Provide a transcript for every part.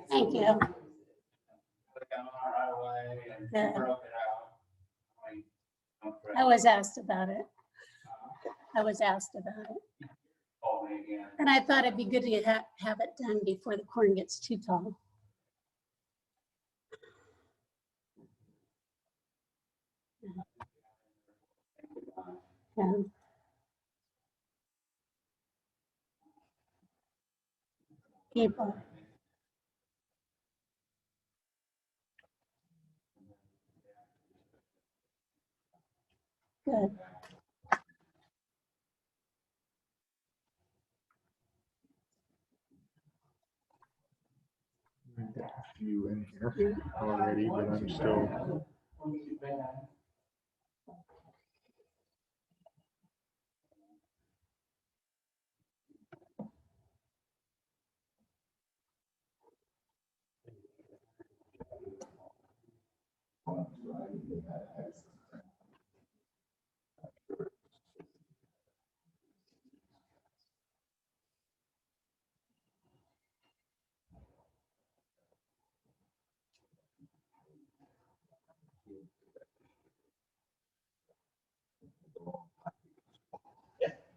Thank you. Good. I was asked about it. And I thought it'd be good to have it done before the corn gets too tall. Yeah. People. Good. I've got a few in here already, but I'm still.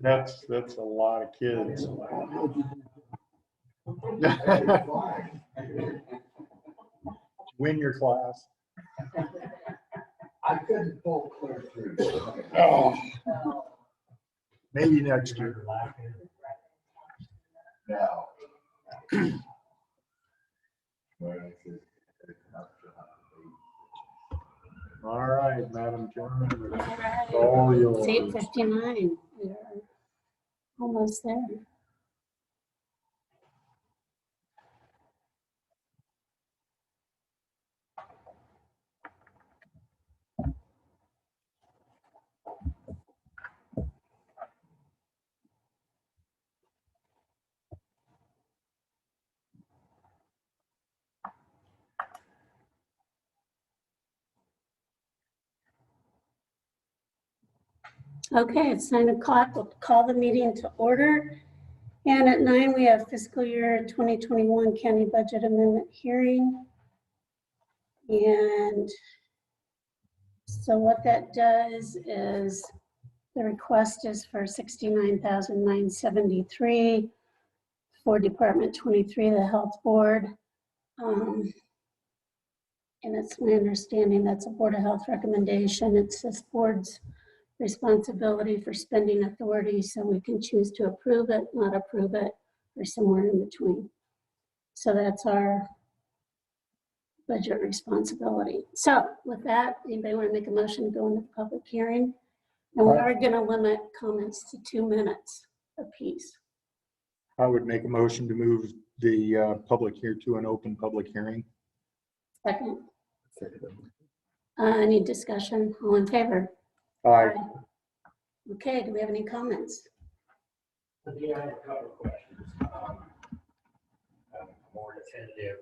That's a lot of kids. Win your class. I couldn't pull clear through. Oh. Maybe next year. No. All right, Madam Chairman. All right. All yours. It's 8:59. We're almost there. Okay, it's 9 o'clock. We'll call the meeting to order. And at 9, we have fiscal year 2021 county budget amendment hearing. And so what that does is the request is for $69,973 for Department 23, the Health Board. And it's my understanding that's a Board of Health recommendation. It's this board's responsibility for spending authority, so we can choose to approve it, not approve it, or somewhere in between. So that's our budget responsibility. So with that, anybody want to make a motion to go into the public hearing? And we are going to limit comments to 2 minutes apiece. I would make a motion to move the public here to an open public hearing. Second. Any discussion? All in favor? Aye. Okay, do we have any comments? Yeah, I have a couple of questions. More definitive.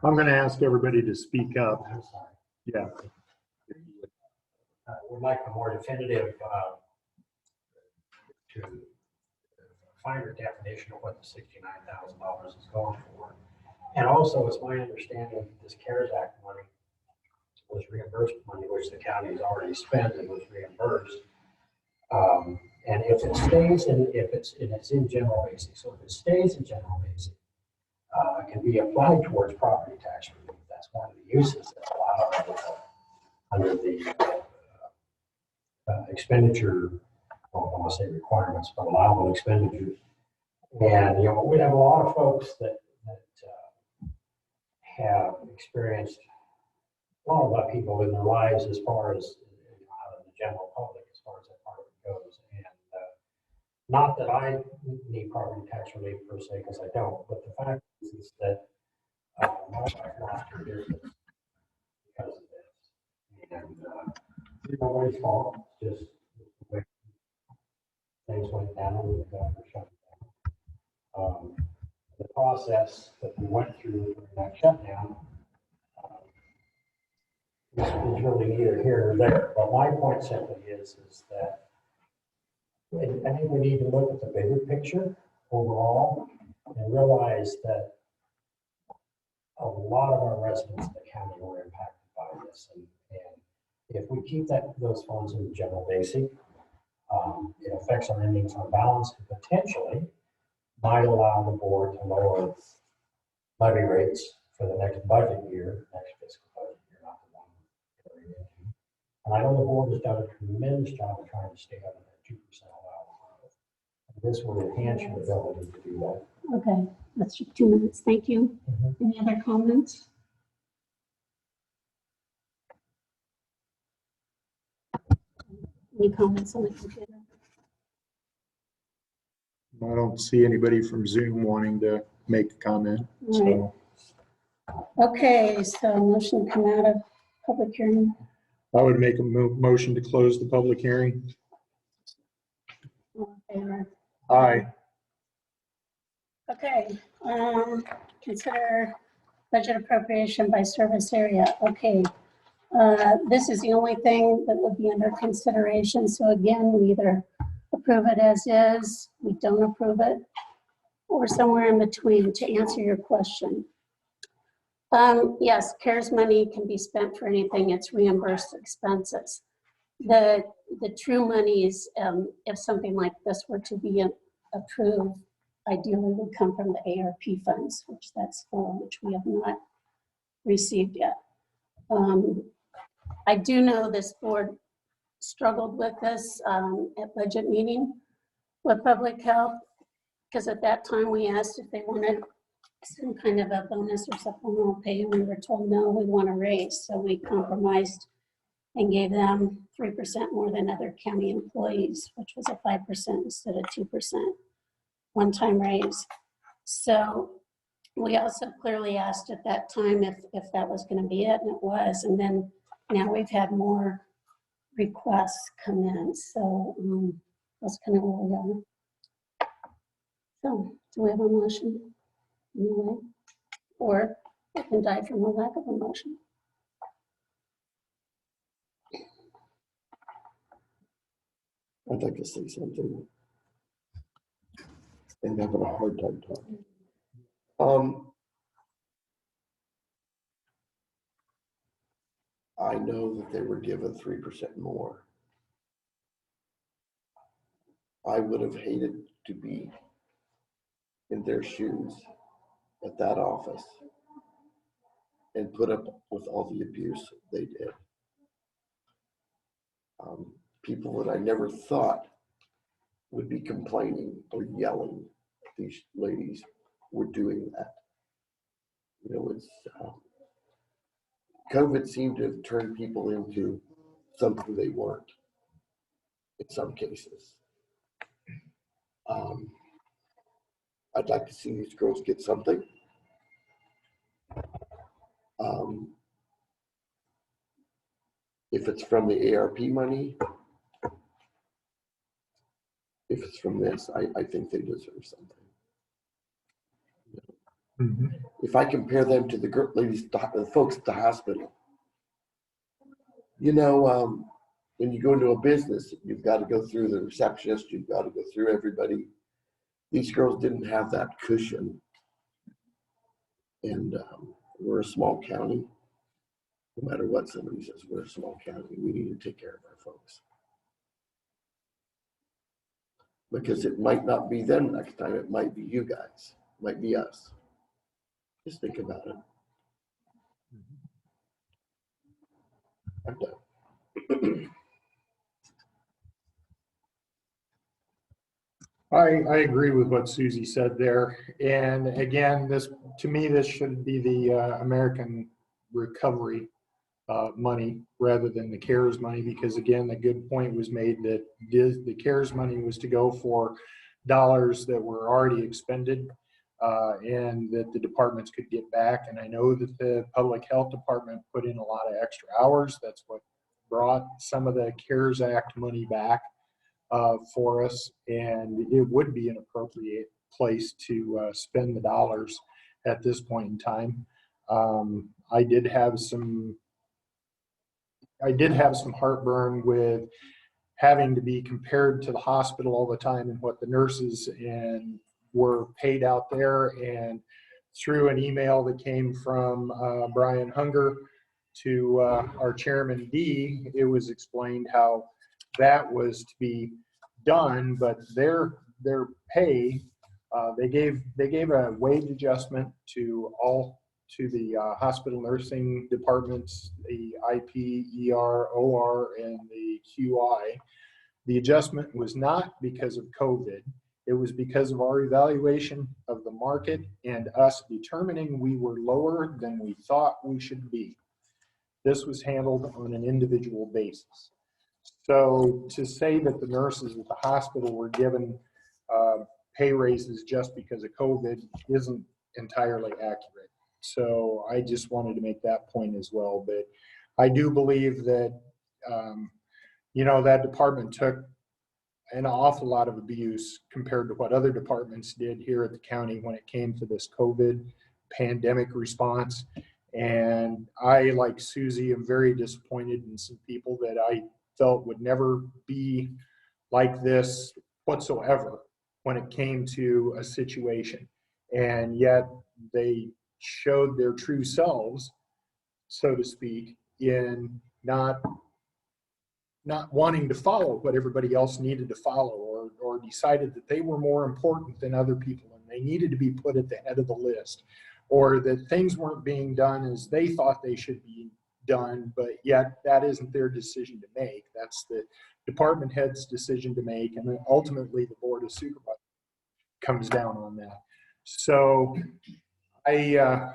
I'm going to ask everybody to speak up. I'm sorry. Yeah. Would like a more definitive to finer definition of what the $69,000 is going for. And also, it's my understanding that this CARES Act money was reimbursed money, which the county has already spent and was reimbursed. And if it stays in, it's in general basic. So if it stays in general basic, it can be applied towards property tax relief. That's one of the uses that's allowed under the expenditure, I don't want to say requirements, but allowable expenditures. And, you know, we have a lot of folks that have experienced a lot of upheaval in their lives as far as, you know, out of the general public, as far as that part of it goes. And not that I need property tax relief per se, because I don't, but the fact is that my wife lost her business because of this. And it's nobody's fault, it's just the way things went down and the government shut down. The process that we went through during that shutdown is really neither here nor there. But my point simply is that I think we need to look at the bigger picture overall and realize that a lot of our residents in the county were impacted by this. And if we keep those funds in the general basic, it affects our ending fund balance and potentially might allow the board to lower levy rates for the next budget year, next fiscal budget year, not the one we're in. And I know the board has done a tremendous job of trying to stay under that 2% allowable growth. This will enhance your ability to do that. Okay, that's 2 minutes. Thank you. Any other comments? Any comments on the computer? I don't see anybody from Zoom wanting to make a comment, so Okay, so motion to come out of public hearing. I would make a motion to close the public hearing. All in favor? Aye. Okay, consider budget appropriation by service area. Okay, this is the only thing that would be under consideration. So again, we either approve it as is, we don't approve it, or somewhere in between to answer your question. Yes, CARES money can be spent for anything. It's reimbursed expenses. The true monies, if something like this were to be approved, ideally would come from the ARP funds, which we have not received yet. I do know this board struggled with this at budget meeting with public health, because at that time we asked if they wanted some kind of a bonus or supplemental pay, and we were told, no, we want a raise. So we compromised and gave them 3% more than other county employees, which was a 5% instead of 2% one-time raise. So we also clearly asked at that time if that was going to be it, and it was. And then now we've had more requests come in. So that's kind of where we are. So do we have a motion? Anyway, or it can die from a lack of a motion. I'd like to say something. I'm having a hard time talking. I know that they were given 3% more. I would have hated to be in their shoes at that office and put up with all the abuse they did. People that I never thought would be complaining or yelling at these ladies were doing that. You know, it's COVID seemed to have turned people into something they weren't in some cases. I'd like to see these girls get something. If it's from the ARP money, if it's from this, I think they deserve something. Mm-hmm. If I compare them to the ladies, the folks at the hospital, you know, when you go into a business, you've got to go through the receptionist, you've got to go through everybody. These girls didn't have that cushion. And we're a small county. No matter what somebody says, we're a small county. We need to take care of our folks. Because it might not be them next time, it might be you guys, it might be us. Just think about it. I'm done. I agree with what Susie said there. And again, to me, this should be the American Recovery money rather than the CARES money, because again, the good point was made that the CARES money was to go for dollars that were already expended and that the departments could get back. And I know that the public health department put in a lot of extra hours. That's what brought some of the CARES Act money back for us, and it would be an appropriate place to spend the dollars at this point in time. I did have some heartburn with having to be compared to the hospital all the time and what the nurses were paid out there, and through an email that came from Brian Hunger to our chairman D, it was explained how that was to be done, but their pay, they gave a wage adjustment to the hospital nursing departments, the IP, ER, OR, and the QI. The adjustment was not because of COVID. It was because of our evaluation of the market and us determining we were lower than we thought we should be. This was handled on an individual basis. So to say that the nurses at the hospital were given pay raises just because of COVID isn't entirely accurate. So I just wanted to make that point as well. But I do believe that, that department took an awful lot of abuse compared to what other departments did here at the county when it came to this COVID pandemic response. And I, like Susie, am very disappointed in some people that I felt would never be like this whatsoever when it came to a situation. And yet they showed their true selves, so to speak, in not wanting to follow what everybody else needed to follow, or decided that they were more important than other people and they needed to be put at the head of the list, or that things weren't being done as they thought they should be done, but yet that isn't their decision to make. That's the department head's decision to make, and then ultimately the board of supervisors comes down on that. So I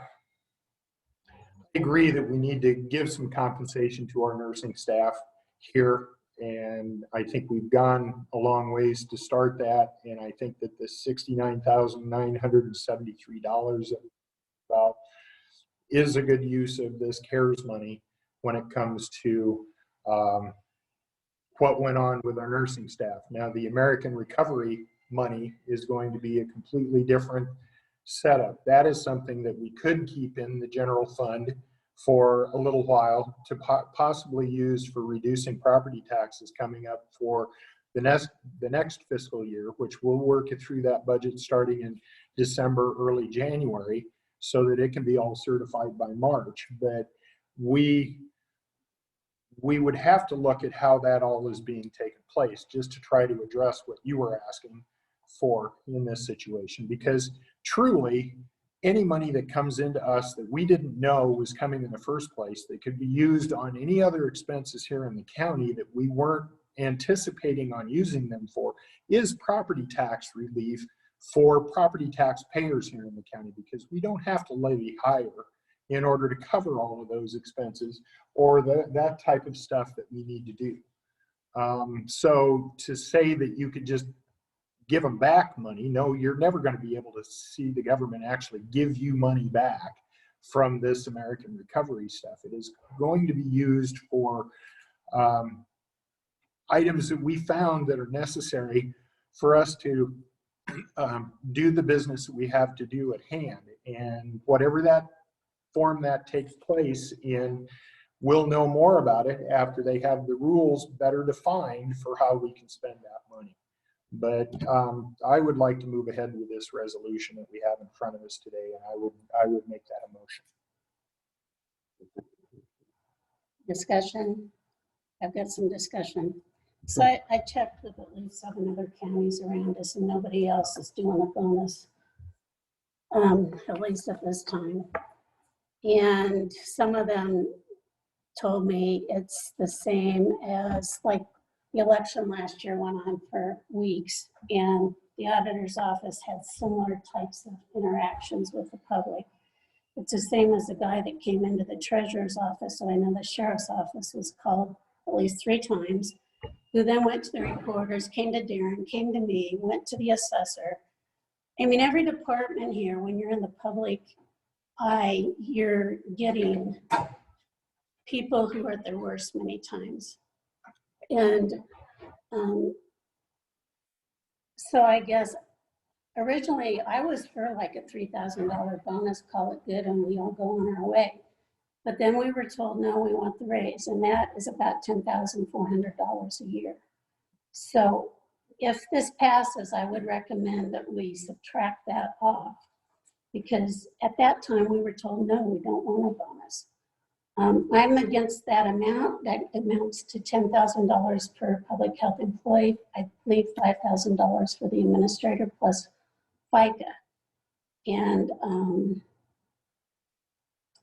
agree that we need to give some compensation to our nursing staff here, and I think we've gone a long ways to start that, and I think that the $69,973 about is a good use of this CARES money when it comes to what went on with our nursing staff. Now, the American Recovery money is going to be a completely different setup. That is something that we could keep in the general fund for a little while to possibly use for reducing property taxes coming up for the next fiscal year, which we'll work it through that budget starting in December, early January, so that it can be all certified by March. But we would have to look at how that all is being taken place just to try to address what you were asking for in this situation, because truly any money that comes into us that we didn't know was coming in the first place that could be used on any other expenses here in the county that we weren't anticipating on using them for is property tax relief for property tax payers here in the county, because we don't have to levy higher in order to cover all of those expenses or that type of stuff that we need to do. So to say that you could just give them back money, no, you're never going to be able to see the government actually give you money back from this American Recovery stuff. It is going to be used for items that we found that are necessary for us to do the business that we have to do at hand. And whatever that form that takes place in, we'll know more about it after they have the rules better defined for how we can spend that money. But I would like to move ahead with this resolution that we have in front of us today, and I would make that a motion. Discussion. I've got some discussion. So I checked with at least 7 other counties around us, and nobody else is doing a bonus, at least at this time. And some of them told me it's the same as, like, the election last year went on for weeks, and the auditor's office had similar types of interactions with the public. It's the same as the guy that came into the treasurer's office, so I know the sheriff's office was called at least 3 times, who then went to the reporters, came to Darren, came to me, went to the assessor. I mean, every department here, when you're in the public eye, you're getting people who are at their worst many times. And so I guess originally I was for like a $3,000 bonus, call it good, and we all go on our way. But then we were told, no, we want the raise, and that is about $10,400 a year. So if this passes, I would recommend that we subtract that off Because at that time, we were told, no, we don't want a bonus. I'm against that amount. That amounts to $10,000 per public health employee. I believe $5,000 for the administrator plus FICA. And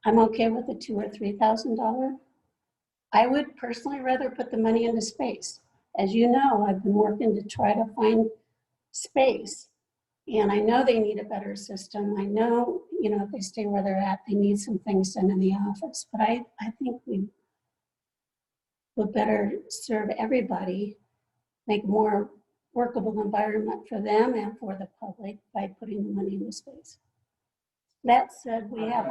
I'm okay with the $2,000 or $3,000. I would personally rather put the money into space. As you know, I've been working to try to find space. And I know they need a better system. I know, if they stay where they're at, they need some things done in the office. But I think we would better serve everybody, make a more workable environment for them and for the public by putting the money into space. That said, we have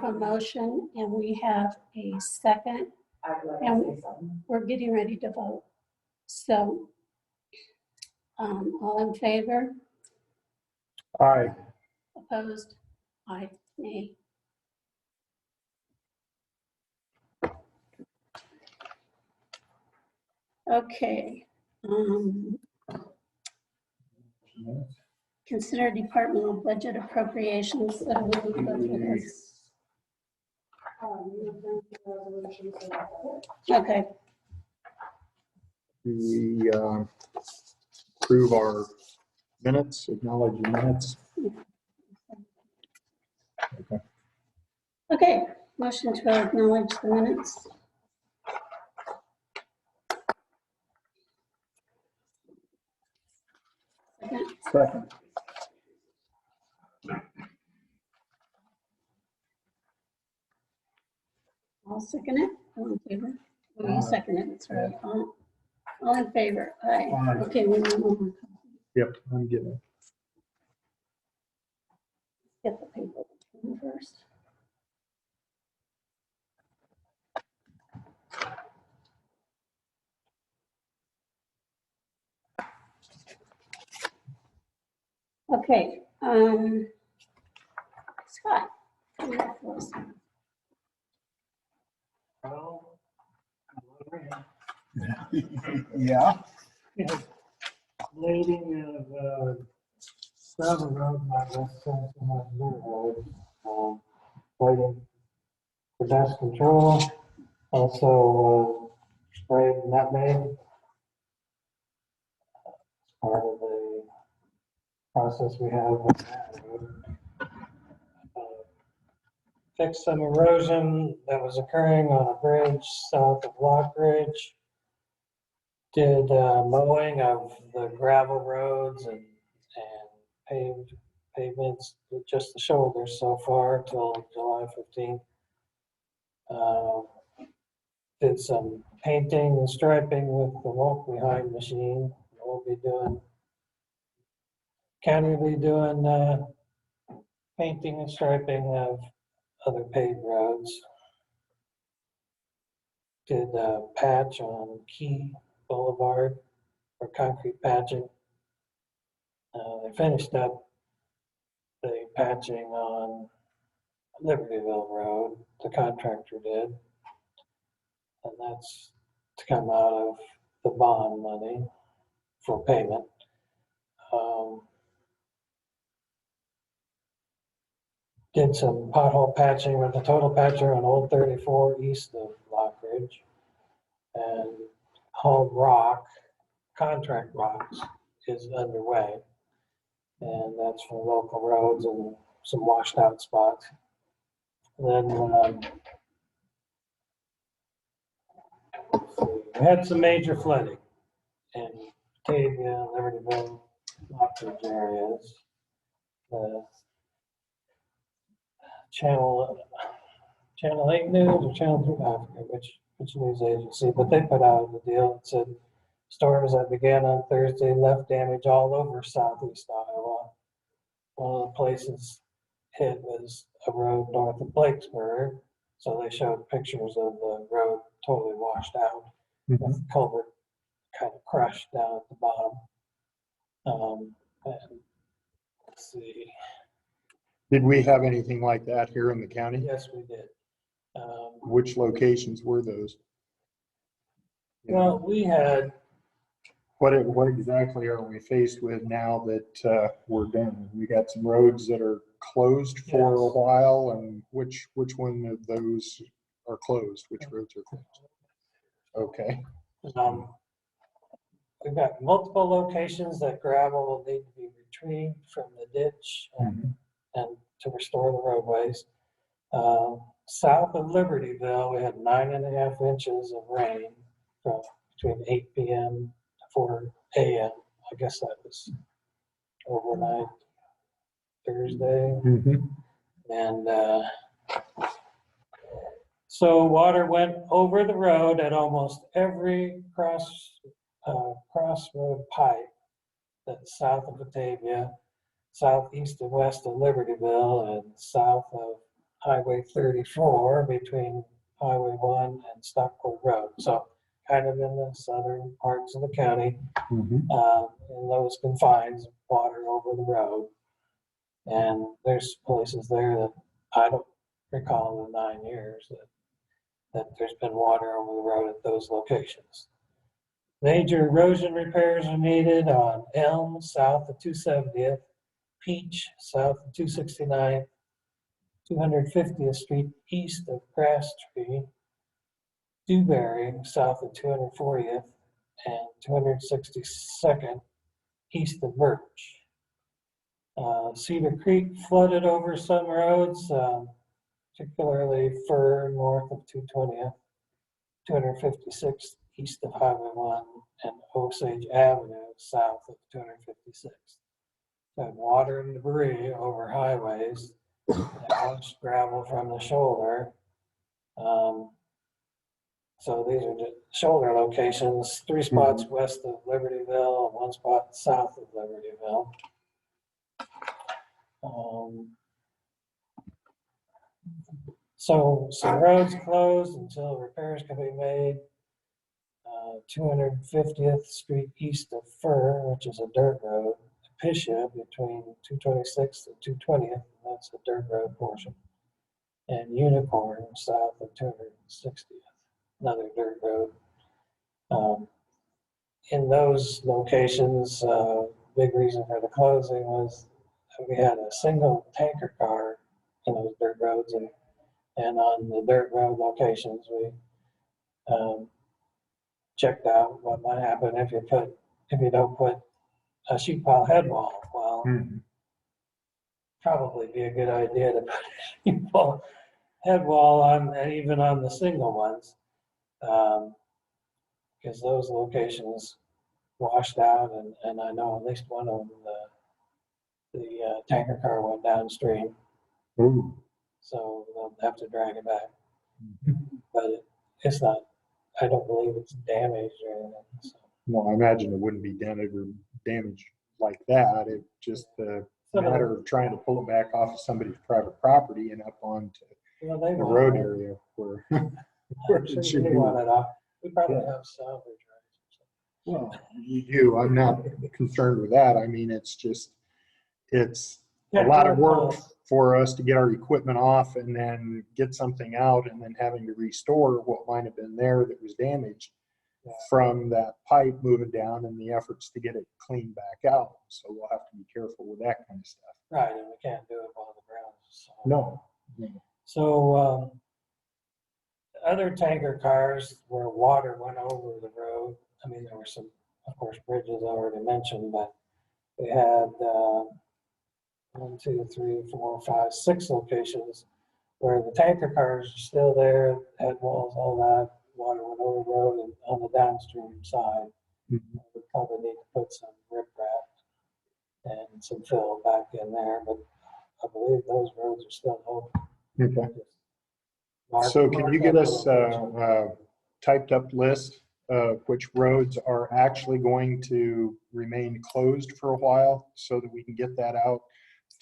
a motion and we have a second. And we're getting ready to vote. So, all in favor? Aye. Opposed? Aye. Nay. Okay. Consider departmental budget appropriations. Okay. Do we approve our minutes, acknowledge the minutes? Okay. Okay. Motion to acknowledge the minutes. Second. I'll second it. All in favor? Well, you second it. That's right. All in favor? Aye. Aye. Okay, we need one more. Yep, I'm getting it. Get the paper first. Okay, Scott. What do you have for us? Yeah. Blading of gravel road by West Central Road, blading for dust control, also sprayed nutmeg. Part of the process we have with that road. Fix some erosion that was occurring on a bridge south of Lock Ridge. Did mowing of the gravel roads and pavements, just the shoulders so far till July 15th. Did some painting and striping with the walk behind machine. We'll be doing, can we be doing painting and striping of other paved roads. Did a patch on Key Boulevard for concrete patching. They finished up the patching on Libertyville Road, the contractor did. And that's to come out of the bond money for payment. Did some pothole patching with the total patcher on Old 34 east of Lock Ridge. And hauled rock, contract rocks, is underway. And that's for local roads and some washed out spots. Then we had some major flooding in Batavia, Libertyville, Lock Ridge areas. Channel 8 News or Channel 3, I forget which news agency, but they put out a deal that said storms that began on Thursday left damage all over southeast Iowa. One of the places hit was a road north of Blakesburg, so they showed pictures of the road totally washed out, with the culvert kind of crushed down at the bottom. And let's see. Did we have anything like that here in the county? Yes, we did. Which locations were those? Well, we had what exactly are we faced with now that we're done? We got some roads that are closed for a Yes. while, and which one of those are closed? Which roads are closed? Okay. We've got multiple locations that gravel will need to be retrieved from the ditch and to restore the roadways. South of Libertyville, we had 9.5 inches of rain from between 8 p.m. to 4 a.m. I guess that was overnight Thursday. And so water went over the road at almost every crossroad pipe that's south of Batavia, southeast and west of Libertyville, and south of Highway 34 between Highway 1 and Stockport Road. So kind of in the southern parts of the county, in those confines, water over the road. And there's places there that I don't recall in 9 years that there's been water over the road at those locations. Major erosion repairs are needed on Elm south of 270th, Peach south of 269th, 250th Street east of Grass Tree, Dewberry south of 240th, and 262nd east of Birch. Cedar Creek flooded over some roads, particularly Fir north of 220th, 256th east of Highway 1, and Osage Avenue south of 256th. Had water and debris over highways, washed gravel from the shoulder. So these are just shoulder locations, 3 spots west of Libertyville, and 1 spot south of Libertyville. So some roads closed until repairs can be made. 250th Street east of Fir, which is a dirt road, Pisha between 226th and 220th, that's a dirt road portion, and Unicorn south of 260th, another dirt road. In those locations, big reason for the closing was we had a single tanker car in those dirt roads, and on the dirt road locations, we checked out what might happen if you don't put a sheet pile head wall. Well, probably be a good idea to put a sheet pile head wall on, and even on the single ones, because those locations washed out, and I know at least one of them, the tanker car went downstream, so they'll have to drag it back. But it's not, I don't believe it's damaged or anything. So. Well, I imagine it wouldn't be damaged like that. It just a matter of trying to pull it back off of somebody's private property and up onto the road area where it should be. We probably have salvage rights. Well, you do. I'm not concerned with that. I mean, it's a lot of work for us to get our equipment off and then get something out and then having to restore what might have been there that was damaged from that pipe moving down and the efforts to get it cleaned back out. So we'll have to be careful with that kind of stuff. Right, and we can't do it while the ground's soft. No. So other tanker cars where water went over the road, I mean, there were some, of course, bridges already mentioned, but we had 1, 2, 3, 4, 5, 6 locations where the tanker cars are still there, head walls, all that, water went over the road, and on the downstream side, we probably need to put some riprap and some fill back in there, but I believe those roads are still open. Okay. So can you get us a typed up list of which roads are actually going to remain closed for a while so that we can get that out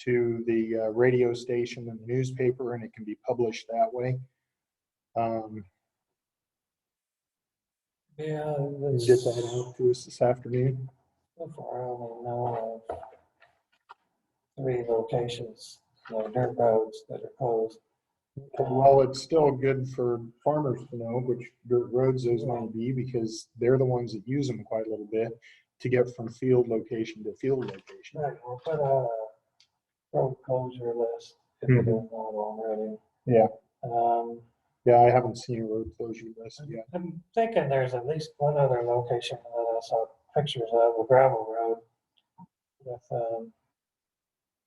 to the radio station and the newspaper and it can be published that way? Yeah, Get that out to us this afternoon. so far I only know of 3 locations, dirt roads that are closed. Well, it's still good for farmers to know which dirt roads those might be because they're the ones that use them quite a little bit to get from field location to field location. Right, we'll put a road closure list if we Mhm. don't know it already. Yeah. Yeah, I haven't seen a road closure list yet. I'm thinking there's at least one other location that I saw pictures of, a gravel road with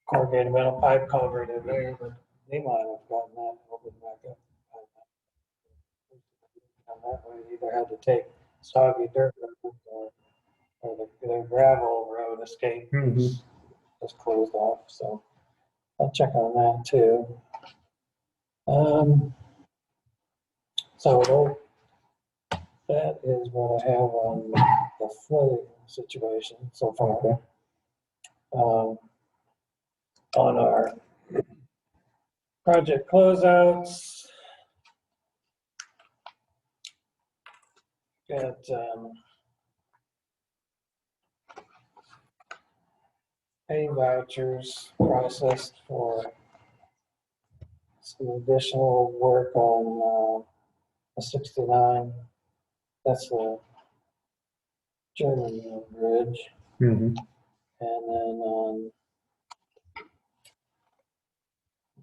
corrugated metal pipe culvert in there, but they might have gotten that opened back up. And that way, you either had to take soggy dirt road or the gravel road escape was closed off, so I'll check on that too. So that is what I have on the flooding situation so far. Okay. On our project closeouts, got pay vouchers processed for some additional work on a 69. That's the German bridge. Mhm. And then on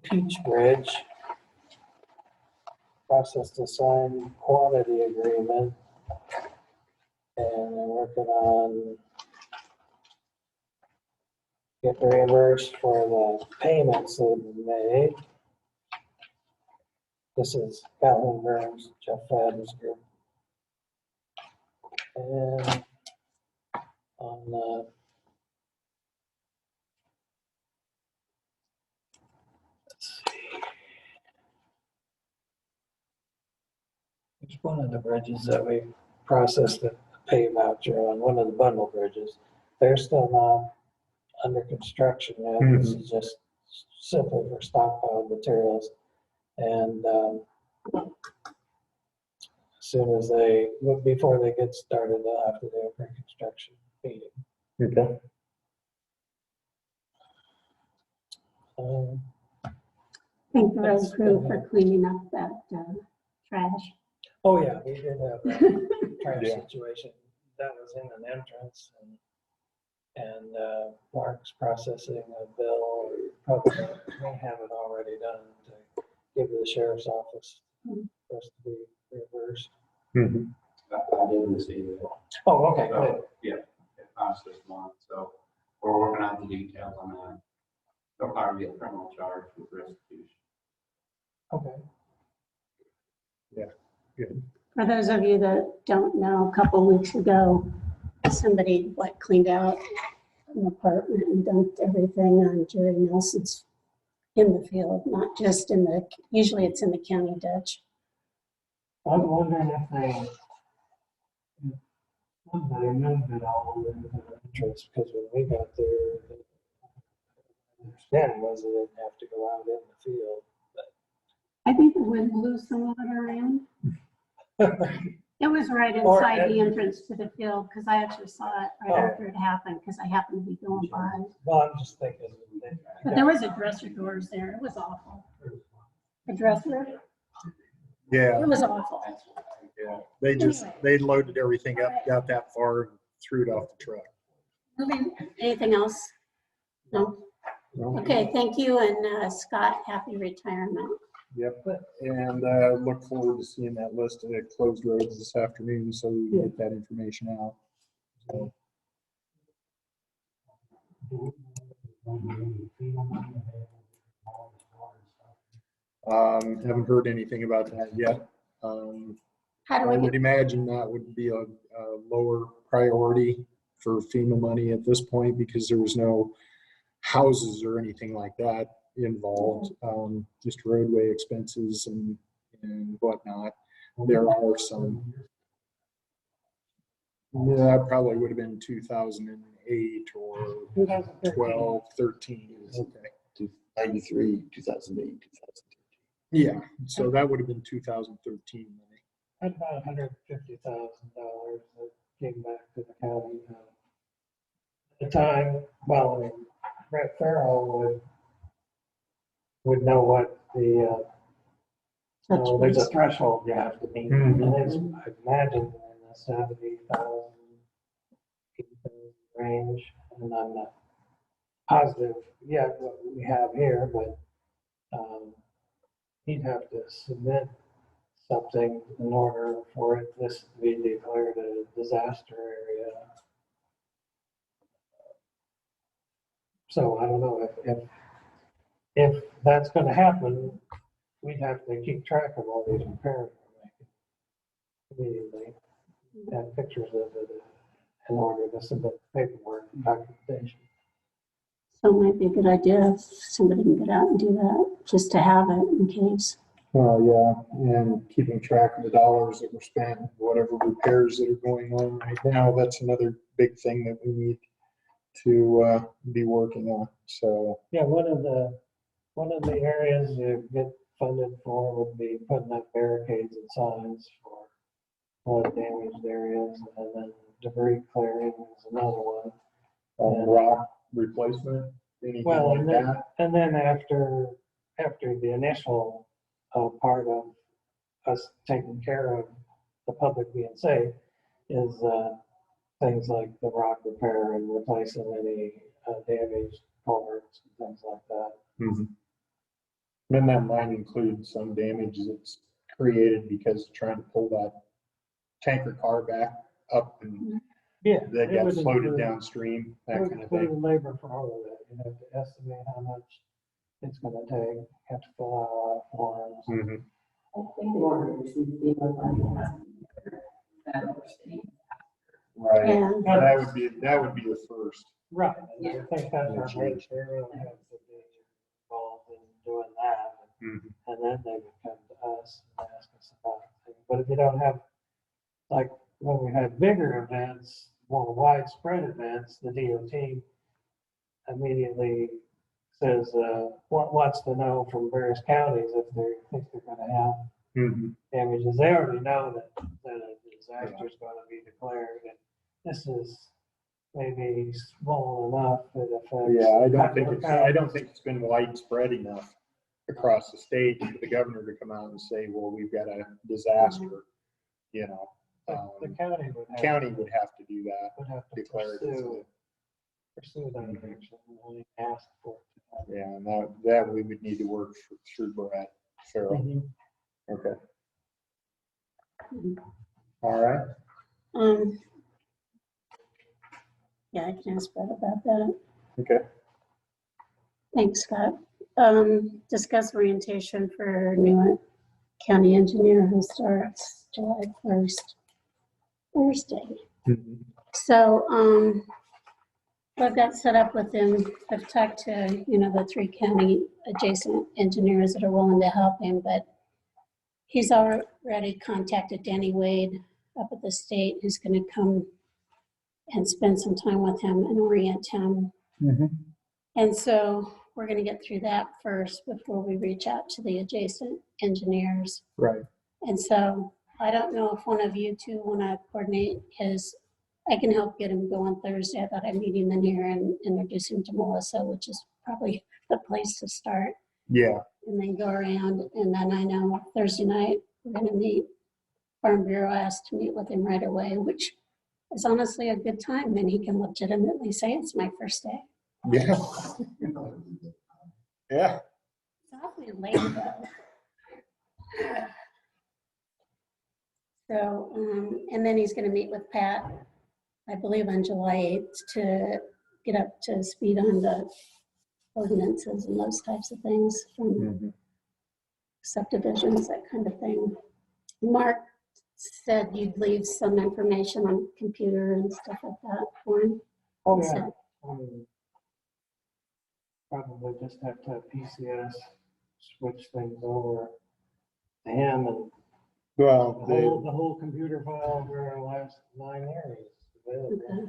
Peach Bridge, processed a signed quantity agreement. And they're working on getting reimbursed for the payments that have been made. This is Calvin Burns, Jeff Fadden's group. And on there's one of the bridges that we processed a pay voucher on, one of the bundle bridges. They're still not under construction yet. This is just simply for stockpile materials. And as soon as before they get started, they'll have to do a pre-construction meeting. Okay. Thank the road crew for cleaning up that trash. Oh yeah, we did have a trash Yeah. situation. That was in an entrance and Mark's processing a bill, or probably may have it already done to give to the sheriff's office for us to be reimbursed. Mhm. I did receive it. Oh, okay, good. So, yeah, it passed this month, so we're working out the details on that. There'll probably be a criminal charge with restitution. Okay. Good. For those of you that don't know, a couple weeks ago, somebody cleaned out an apartment and dumped everything on Jerry Nelson's in the field, not just usually it's in the county ditch. I was wondering if somebody moved it all into the entrance, because when we got there, the understanding was they didn't have to go out in the field. I think the wind blew some of it around. It was right Or- inside the entrance to the field, because I actually saw it right Oh. after it happened, because I happened to be going by. Well, I'm just thinking. But there was a dresser doors there. It was awful. A dresser, Yeah. it was awful. Yeah. They loaded everything up, got that far, and threw it off the truck. Anything else? No? Okay, thank you, and Scott, happy retirement. Yep, and look forward to seeing that list of closed roads this afternoon, so we can get that information out. So, haven't heard anything about that yet. How do I we would get, imagine that would be a lower priority for FEMA money at this point because there was no houses or anything like that involved, just roadway expenses and whatnot. There are some. Yeah, that probably would have been 2008 or 12, 13. Okay. 93, 2008, 2013. Yeah, so that would have been 2013 money. Had about $150,000 that came back to the county. At the time, well, I mean, Brett Farrell would know what the Touch So there's a base. threshold you have to meet, Mhm. and it's, I imagine, in the 70,000 range, and I'm not positive yet what we have here, but he'd have to submit something in order for this to be declared a disaster area. So I don't know if that's gonna happen, we'd have to keep track of all these repairs we're making immediately. Have pictures of it in order to submit paperwork and documentation. So it might be a good idea if somebody can get out and do that, just to have it in case. Well, yeah, and keeping track of the dollars that were spent, whatever repairs that are going on right now, that's another big thing that we need to be working on. So, Yeah, one of the areas you get funded for would be putting up barricades and signs for flood damaged areas, and then debris clearing is another one. rock replacement, anything Well, like that. and then after the initial part of us taking care of the public being safe is things like the rock repair and replacing any damaged culverts and things like that. Mhm. Then that might include some damage that's created because of trying to pull that tanker car back up and Yeah. that it got would floated include- downstream, It that would kind of include thing. labor for all of that. You'd have to estimate how much it's gonna take, have to fill out a lot of forms. Mhm. I think the orders would be Right, And that would be the first. Right, and I think that's our Yeah. main area, we have to be involved in doing that. Mhm. And then they would come to us and ask us about things. But if you don't have, like, when we have bigger events, more widespread events, the DOT immediately says, wants to know from various counties if they think they're gonna have Mhm. damages. They already know that a disaster is gonna be declared, and this is maybe small enough that affects. Yeah, I don't think it's been widespread enough across the state for the governor to come out and say, well, we've got a disaster, you know. The county would have. County would have to do that, Would have to declare it as a, pursue that action, and only ask for it. yeah, and that we would need to work through Brett Farrell. Okay. All right. Yeah, I can ask Brett about that. Okay. Thanks, Scott. Discuss orientation for new county engineer who starts July 1st, Thursday. Mhm. So, I've got set up with him. I've talked to, the 3 county adjacent engineers that are willing to help him, but he's already contacted Danny Wade up at the state, who's gonna come and spend some time with him and orient him. And so we're gonna get through that first before we reach out to the adjacent engineers. Right. And so I don't know if one of you two wanna coordinate, because I can help get him going Thursday. I thought I'd meet him in here and introduce him to Melissa, which is probably the place to start, Yeah. and then go around. And then I know Thursday night, we're gonna meet. Farm Bureau asked to meet with him right away, which is honestly a good time, and he can legitimately say it's my first day. Yeah. Yeah. It's awfully late though. So, and then he's gonna meet with Pat, I believe on July 8th, to get up to speed on the ordinances and those types of things from Mhm. subdivisions, that kind of thing. Mark said you'd leave some information on computer and stuff like that for him. Oh, He yeah. said, Probably just have to have PCS switch things over to him, and Well, the whole computer file for our last 9 years is available. Okay.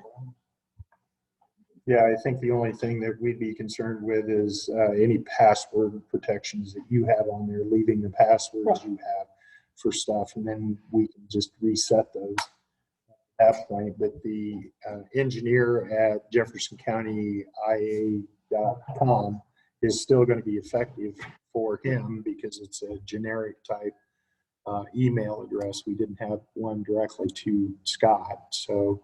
yeah, I think the only thing that we'd be concerned with is any password protections that you have on there, leaving the passwords you have for stuff, and then we can just reset those at that point. But the engineer at Jefferson County IA.com is still going to be effective for him because it's a generic type email address. We didn't have one directly to Scott. So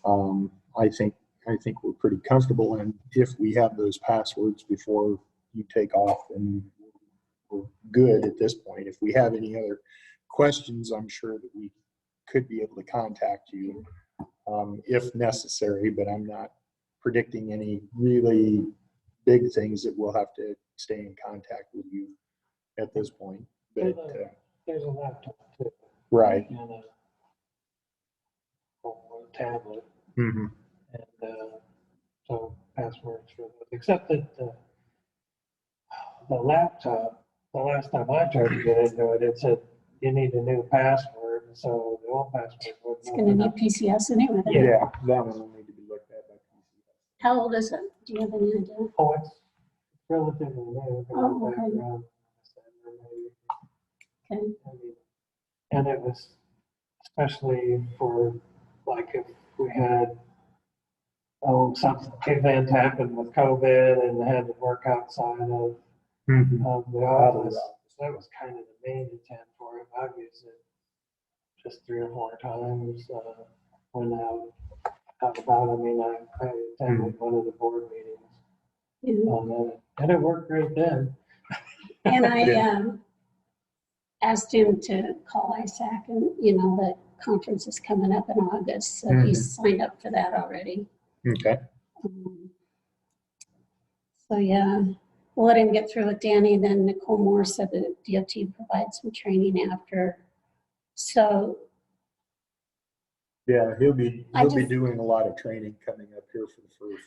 I think we're pretty comfortable. And if we have those passwords before you take off, then we're good at this point. If we have any other questions, I'm sure that we could be able to contact you if necessary, but I'm not predicting any really big things that we'll have to stay in contact with you at this point. But There's a laptop too. right. And a tablet. Mm-hmm. And so passwords for those, except that the laptop, the last time I tried to get into it, it said you need a new password. And so the old password wouldn't It's gonna open need up. PCS anyway. Yeah, that one will need to be looked at by PCS. How old is it? Do you have any idea? Oh, it's relatively new. Oh, okay. Background. Okay. And it was especially for, like, if we had, some event happened with COVID and had to work outside of the office. That was kind of the main intent for it. I've used it just 3 or 4 times when out about. I mean, I attended one of the board meetings Yeah. on that, and it worked great then. And I asked him to call ISAC, and the conference is coming up in August, so he's signed up for that already. Okay. So yeah, we'll let him get through with Danny, and then Nicole Moore said that DOT provides some training after. So Yeah, he'll be I just- doing a lot of training coming up here for the first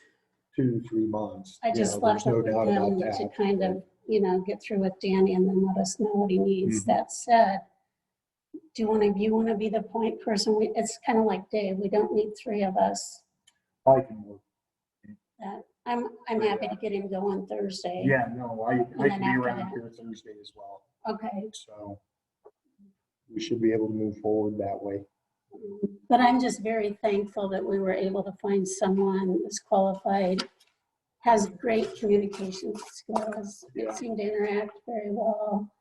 2-3 months. I just left it with him to kind of, get through with Danny and then let us know what he needs. That said, do one of you want to be the point person? It's kind of like Dave. We don't need 3 of us. I can work. I'm happy to get him going Thursday. Yeah, no, I then can be after around that- here Thursday as well. Okay. So we should be able to move forward that way. But I'm just very thankful that we were able to find someone that's qualified, has great communication skills, Yeah. seemed to interact very well.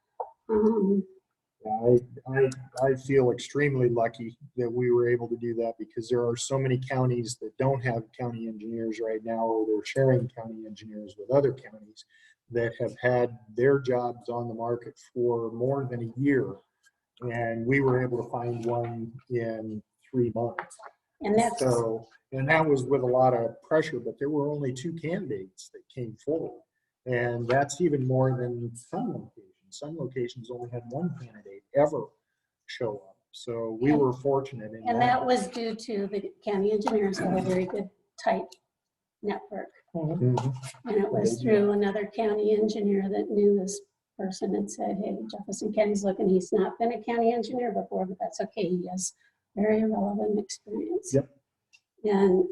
I feel extremely lucky that we were able to do that, because there are so many counties that don't have county engineers right now, or they're sharing county engineers with other counties that have had their jobs on the market for more than a year. And we were able to find one in 3 months. And that's, And that was with a lot of pressure, but there were only 2 candidates that came forward. And that's even more than some locations. Some locations only had 1 candidate ever show up. So we were fortunate in and that was due to the county engineers have a very good, tight network. Mhm. And it was through another county engineer that knew this person and said, hey, Jefferson County's looking. He's not been a county engineer before, but that's okay. He has very relevant experience. Yep. And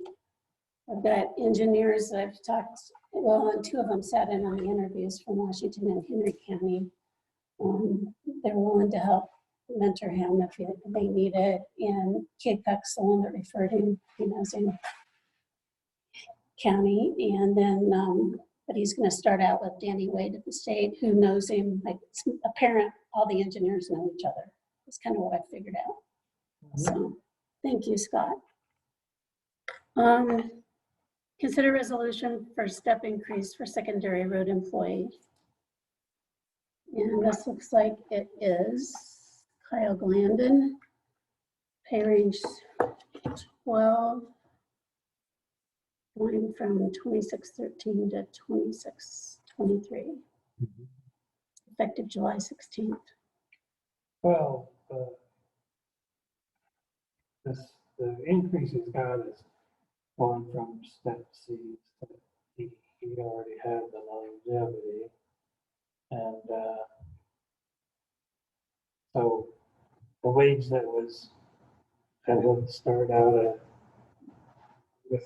I've got engineers that I've talked, well, and 2 of them sat in on the interviews from Washington and Henry County. They're willing to help mentor him if they need it. And Keokuk's the one that referred him, he knows him, county. And then, but he's going to start out with Danny Wade at the state, who knows him. Like, it's apparent all the engineers know each other. That's kind of what I figured out. So, thank you, Scott. Consider resolution for step increase for secondary road employee. And this looks like it is Kyle Glandon, pay range 12, going from 2613 to 2623, effective July 16th. Well, the increase he's got is going from step C to step D. He already had the longevity. And so the wage that would start out at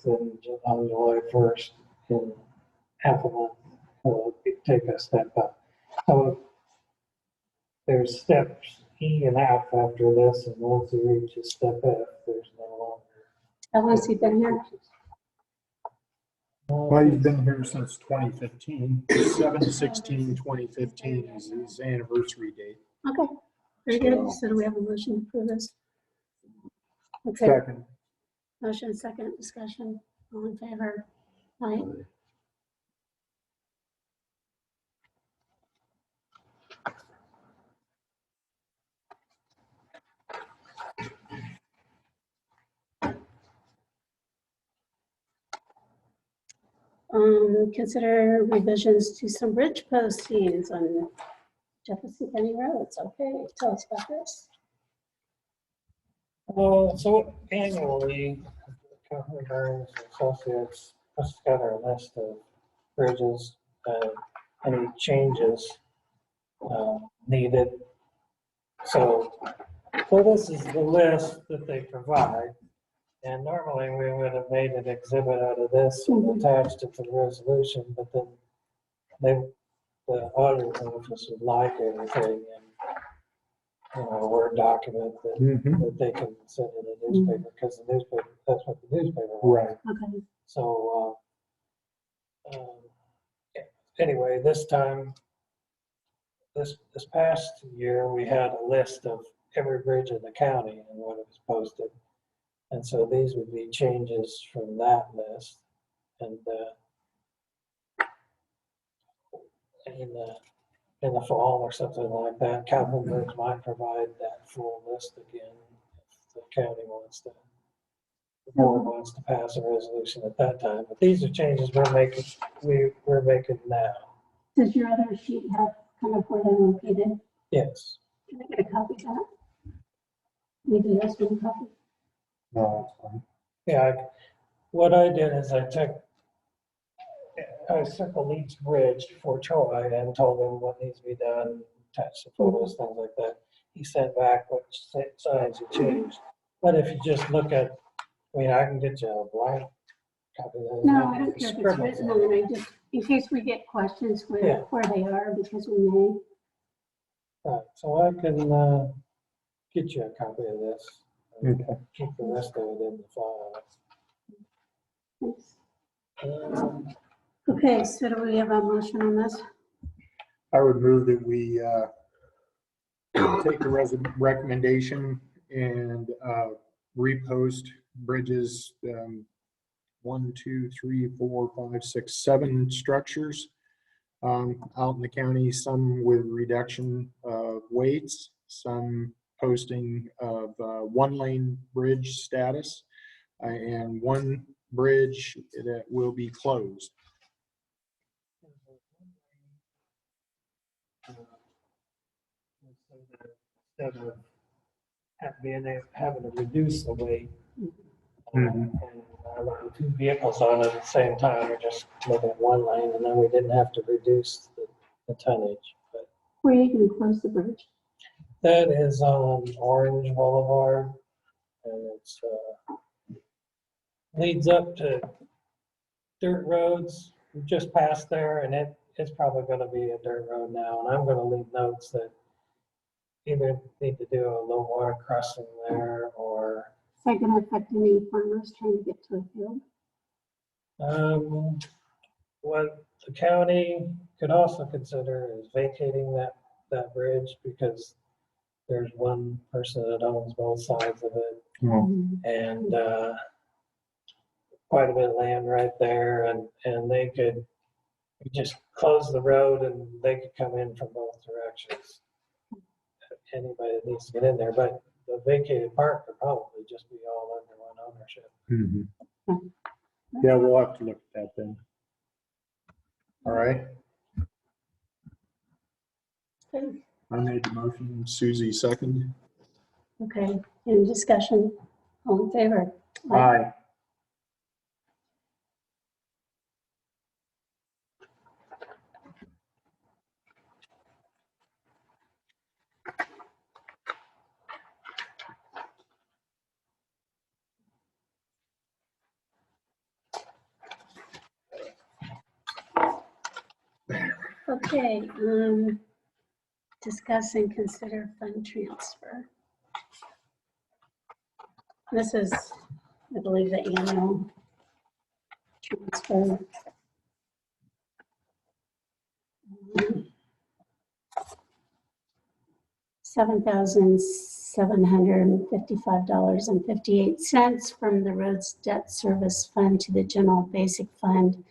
on July 1st in half a month, will take a step up. So there's steps E and F after this, and once he reaches step F, there's no longer. How long has he been here? Well, he's been here since 2015. 7/16/2015 is his anniversary date. Okay. Very good. So do we have a motion to approve this? Okay, Second. motion second, discussion, all in favor? Aye. Consider revisions to some bridge postings on Jefferson County roads. Okay, tell us about this. So annually, Company Burns Associates puts together a list of bridges, any changes needed. So this is the list that they provide. And normally we would have made an exhibit out of this and attached it to the resolution, but then the auditor's office would like everything in a Word document that they can send in the newspaper, because the newspaper, that's what the newspaper wants. Right. Okay, So, anyway, this time, this past year, we had a list of every bridge in the county and what it was posted. And so these would be changes from that list. And in the fall or something like that, Capital Bridge might provide that full list again if the county wants to. The board wants to pass a resolution at that time. But these are changes we're making now. does your other sheet have kind of where they're located? Yes. Can I get a copy of that? Maybe that's one copy. No, that's fine. Yeah, what I did is I circled each bridge for Troy and told him what needs to be done, attached the photos, things like that. He sent back what signs he changed. But if you just look at, I can get you a blank copy of that. No, I don't care if it's written on it, I just, in case we get questions where they are, because we may. Right, so I can get you a copy of this. Okay. Keep the rest of it in the file. Thanks. Okay, so do we have a motion on this? I would move that we take the recommendation and repost bridges, 1, 2, 3, 4, 5, 6, 7 structures out in the county, some with reduction of weights, some posting of 1-lane bridge status, and one bridge that will be closed. Instead of having to reduce the weight. And allowing 2 vehicles on at the same time, or just making it 1 lane, and then we didn't have to reduce the tonnage. But Where are you going to close the bridge? that is on Orange Boulevard, and it's leads up to dirt roads. We just passed there, and it's probably going to be a dirt road now. And I'm going to leave notes that either need to do a low water crossing there, or Is that going to affect any farmers trying to get to a field? what the county could also consider is vacating that bridge, because there's one person that owns both sides of it, and quite a bit of land right there, and they could just close the road and they could come in from both directions. Anybody that needs to get in there, but the vacated part could probably just be all under one ownership. Yeah, we'll have to look at that then. All right. Okay. I made the motion. Susie seconded. Okay, any discussion? All in favor? Aye. Okay, discuss and consider fund transfer. This is, I believe, the annual transfer. $7,755.58 from the roads debt service fund to the general basic fund,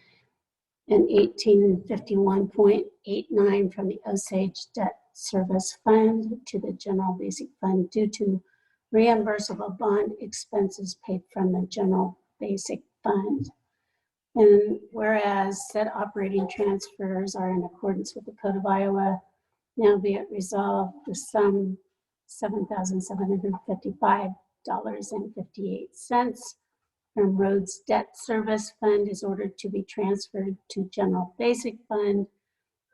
and $1851.89 from the Osage debt service fund to the general basic fund due to reimbursable bond expenses paid from the general basic fund. And whereas said operating transfers are in accordance with the Code of Iowa, now be it resolved, the sum $7,755.58 from roads debt service fund is ordered to be transferred to general basic fund,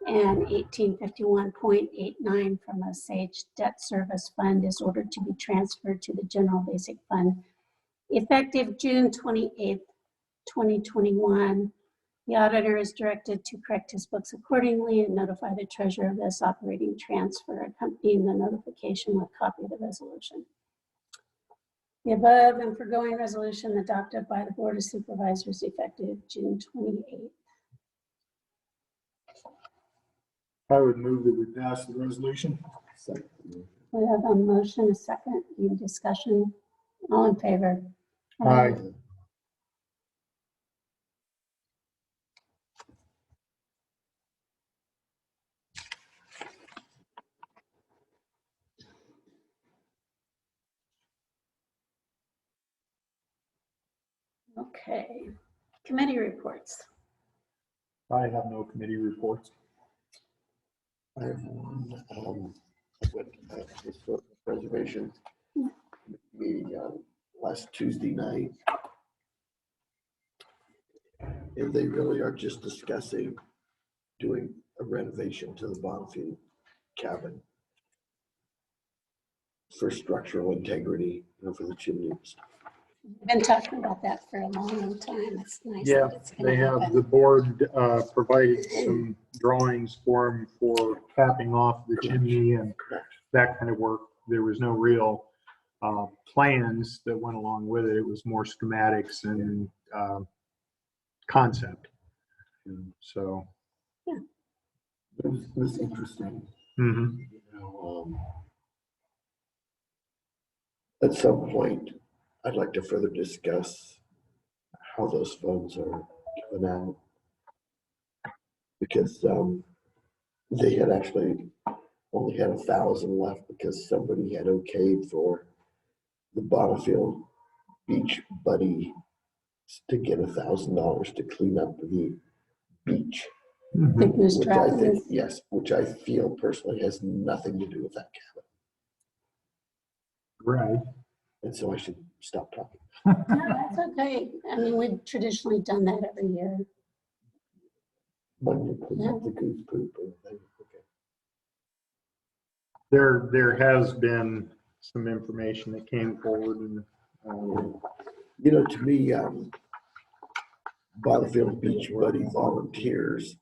and $1851.89 from Osage debt service fund is ordered to be transferred to the general basic fund effective June 28th, 2021. The auditor is directed to correct his books accordingly and notify the treasurer of this operating transfer, accompanying the notification with copy of the resolution. The above and foregoing resolution adopted by the Board of Supervisors effective June 28th. I would move that we pass the resolution. Second. We have a motion, a second, any discussion? All in favor? Aye. Okay, committee reports. I have no committee reports. I have one, I went to the historical preservation meeting last Tuesday night. And they really are just discussing doing a renovation to the Bonfield cabin for structural integrity, for the chimneys. We've been talking about that for a long time. It's nice Yeah, that it's gonna they have, happen. the board provided some drawings for them for capping off the chimney and that kind of work. There was no real plans that went along with it. It was more schematics and concept. And so. It was interesting. Mhm. You know, at some point, I'd like to further discuss how those funds are given out. Because they had actually only had 1,000 left because somebody had okayed for the Bonnefield Beach Buddy to get $1,000 to clean up the beach. The goose Which I trap think, is- yes, which I feel personally has nothing to do with that cabin. Right. And so I should stop talking. No, that's okay. I mean, we've traditionally done that every year. When you clean up the goose poop and things, okay. There has been some information that came forward and You know, to me, Bonnefield Beach Buddy volunteers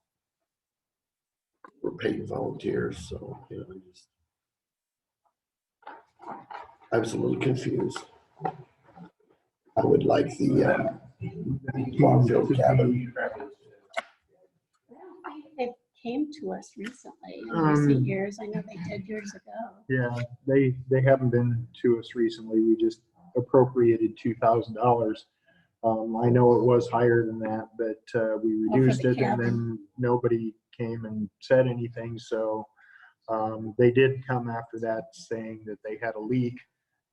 were paid volunteers, so, you know, I was a little confused. I would like the Bonnefield cabin. I don't think they came to us recently in recent years. I know they did years ago. yeah, they haven't been to us recently. We just appropriated $2,000. I know it was higher than that, but we reduced the it and then nobody came and said anything. So they did come after that saying that they had a leak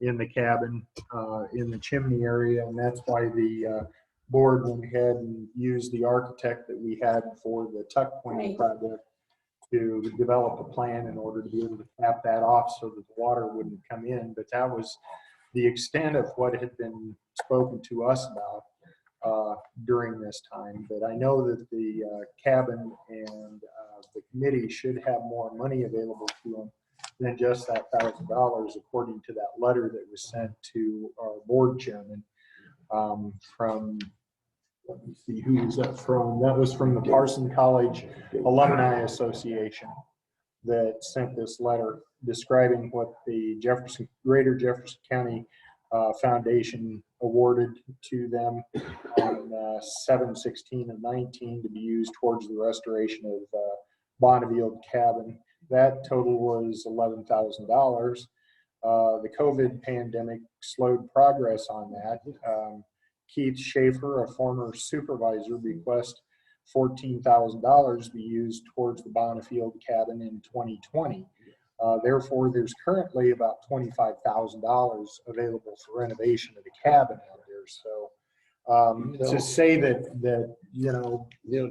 in the cabin, in the chimney area. And that's why the board went ahead and used the architect that we had for the tuck point Right. project to develop a plan in order to be able to cap that off so that the water wouldn't come in. But that was the extent of what had been spoken to us about during this time. But I know that the cabin and the committee should have more money available to them than just that $1,000, according to that letter that was sent to our board chairman from, let me see, who was that from? That was from the Parson College Alumni Association that sent this letter describing what the Greater Jefferson County Foundation awarded to them on 7/16 of 19 to be used towards the restoration of Bonnefield cabin That total was $11,000. The COVID pandemic slowed progress on that. Keith Schaefer, a former supervisor, bequests $14,000 be used towards the Bonneville cabin in 2020. Therefore, there's currently about $25,000 available for renovation of the cabin out there. So to say that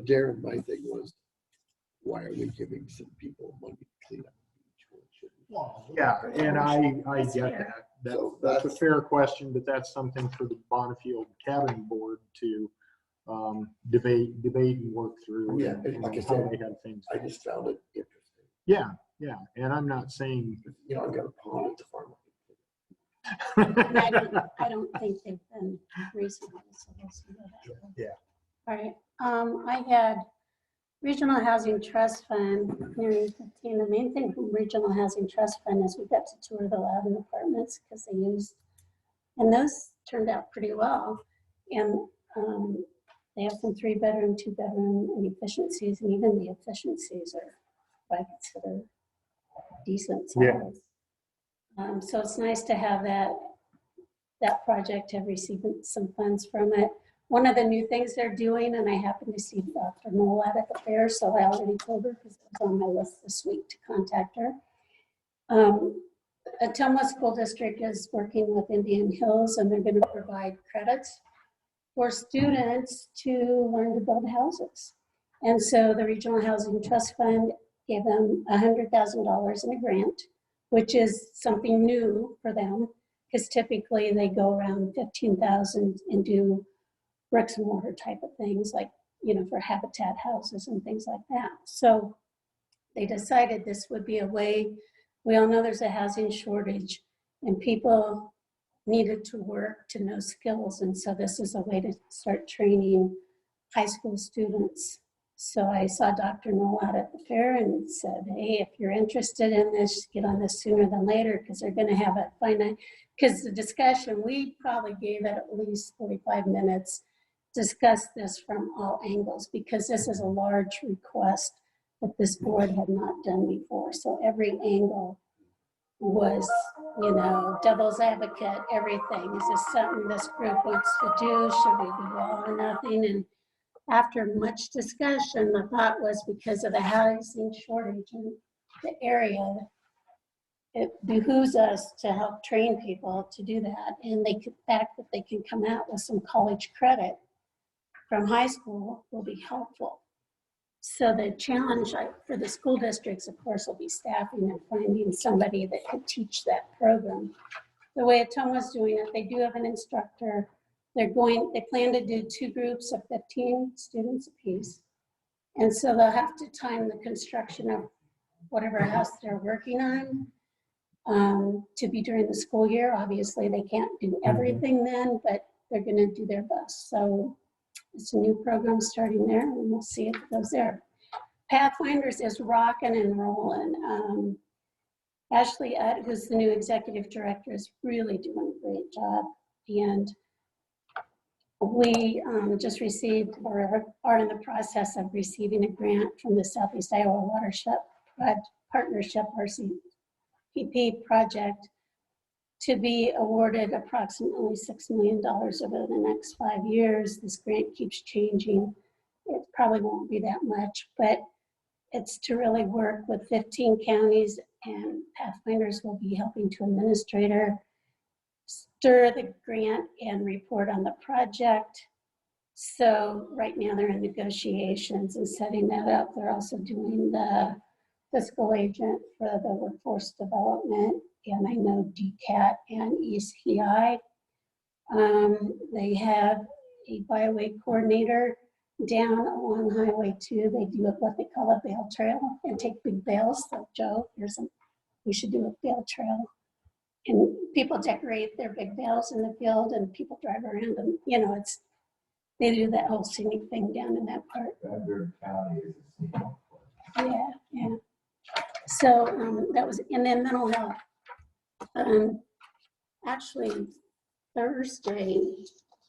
Darren, my thing was, why are we giving some people money to clean up the beach? well, yeah, and I get that. So That's a that's- fair question, but that's something for the Bonneville Cabin Board to debate and work through. Yeah, and like I how said, they have things. I just found it interesting. Yeah, and I'm not saying. I've got a pond at the farm. And I don't think they've been recently, so we'll see what happens. Yeah. All right, I had Regional Housing Trust Fund, nearing 15. The main thing from Regional Housing Trust Fund is we got to tour the Loudon apartments because they used, and those turned out pretty well. And they have some 3-bedroom, 2-bedroom, and efficiencies, and even the efficiencies are, I consider, decent Yeah. size. So it's nice to have that project, have received some funds from it. One of the new things they're doing, and I happened to see Dr. Knoll at the fair, so I already told her because it was on my list this week to contact her. Ottumwa School District is working with Indian Hills, and they're going to provide credits for students to learn to build houses. And so the Regional Housing Trust Fund gave them $100,000 in a grant, which is something new for them, because typically they go around 15,000 and do bricks and mortar type of things, like, for habitat houses and things like that. So they decided this would be a way. We all know there's a housing shortage and people needed to work to know skills. And so this is a way to start training high school students. So I saw Dr. Knoll out at the fair and said, hey, if you're interested in this, get on this sooner than later, because they're going to have a finite, because the discussion, we probably gave it at least 45 minutes, discuss this from all angles, because this is a large request that this board had not done before. So every angle was, devil's advocate, everything. Is this something this group wants to do? Should we do all or nothing? And after much discussion, the thought was, because of the housing shortage in the area, it behooves us to help train people to do that. And the fact that they can come out with some college credit from high school will be helpful. So the challenge for the school districts, of course, will be staffing and finding somebody that could teach that program. The way Ottumwa's doing it, they do have an instructor. They plan to do 2 groups of 15 students apiece. And so they'll have to time the construction of whatever house they're working on to be during the school year. Obviously, they can't do everything then, but they're going to do their best. So it's a new program starting there, and we'll see if it goes there. Pathfinders is rocking and rolling. Ashley, who's the new executive director, is really doing a great job. And we just received, or are in the process of receiving a grant from the Southeast Iowa Watershed Partnership, RCPP project, to be awarded approximately $6 million over the next 5 years. This grant keeps changing. It probably won't be that much, but it's to really work with 15 counties, and Pathfinders will be helping to administrator stir the grant and report on the project. So right now they're in negotiations and setting that up. They're also doing the fiscal agent for the workforce development, and I know DCAT and ECI. They have a byway coordinator down along Highway 2. They do what they call a bale trail and take big bales. So Joe, we should do a bale trail. And people decorate their big bales in the field and people drive around them. They do that whole scenic thing down in that part. Yeah. So that was, and then mental health. Actually, Thursday,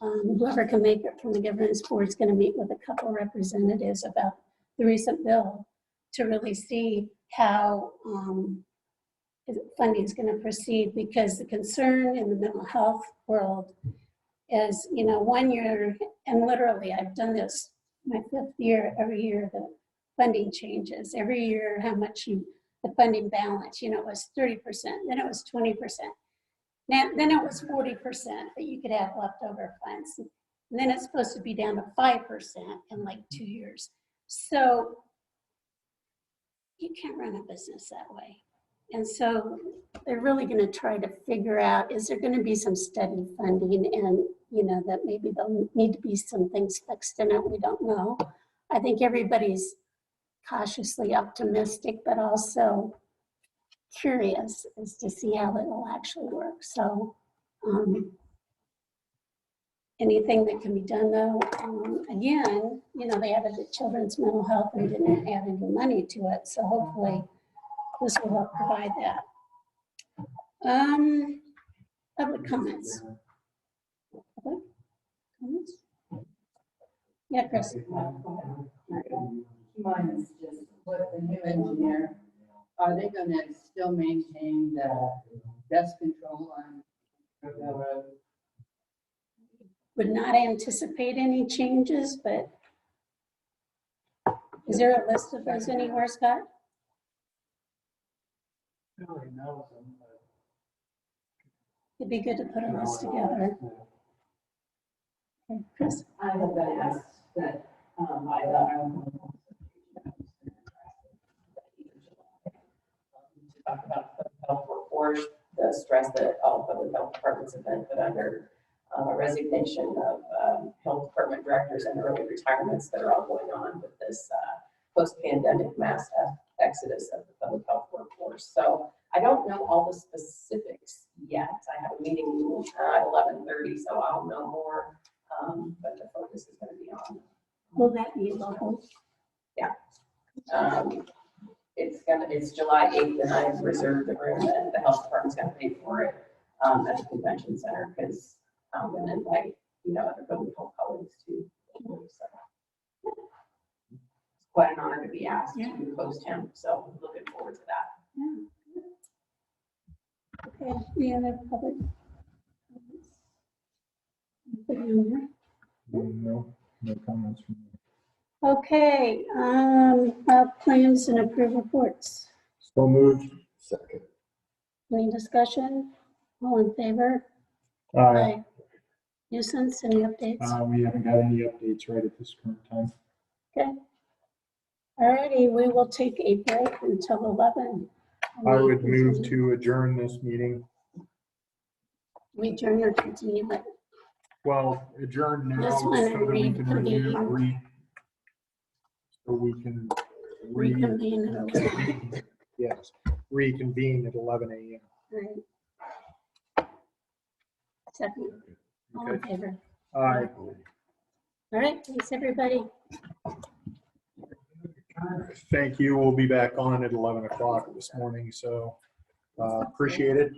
whoever can make it from the governance board is going to meet with a couple representatives about the recent bill to really see how funding is going to proceed, because the concern in the mental health world is, 1 year, and literally I've done this my 5th year, every year the funding changes. Every year how much the funding balance, it was 30%, then it was 20%. Now, then it was 40% that you could have leftover funds. And then it's supposed to be down to 5% in like 2 years. So you can't run a business that way. And so they're really going to try to figure out, is there going to be some steady funding, and, that maybe there'll need to be some things fixed in it. We don't know. I think everybody's cautiously optimistic, but also curious as to see how it will actually work. So anything that can be done, though, again, they added the children's mental health and didn't add any money to it. So hopefully this will help provide that. Public comments. Public comments? Yeah, Chris. Mine is just what the new engineer, are they gonna still maintain the dust control on the road? Would not anticipate any changes, but is there a list of those anywhere, Scott? It'd be good to put a list together. Okay, Chris? I was gonna ask that, to talk about public health workforce, the stress that all public health departments have been put under, resignation of health department directors and early retirements that are all going on with this post-pandemic mass exodus of the public health workforce. So I don't know all the specifics yet. I have a meeting at 11:30, so I'll know more. But the focus is going to be on. Will that be local? Yeah. It's July 8th, and I've reserved the room, and the health department's going to pay for it at the convention center, because I'm going to invite, other public health colleagues too. So it's quite an honor to be asked to host him. So I'm looking forward to that. Yeah. Okay, any other public comments? No comments from me. Okay, claims and approved reports. So moved. Second. Any discussion? All in favor? Aye. Nuisance, any updates? We haven't got any updates right at this current time. Okay. Alrighty, we will take a break until 11. I would move to adjourn this meeting. We adjourn or continue, but Well, adjourn now This so one that we can reconvene. so we can reconvene at 11. yes, reconvene at 11 a.m. Right. Second, all in Okay. favor? Aye. All right, thanks, everybody. Thank you. We'll be back on at 11 o'clock this morning, so appreciate it.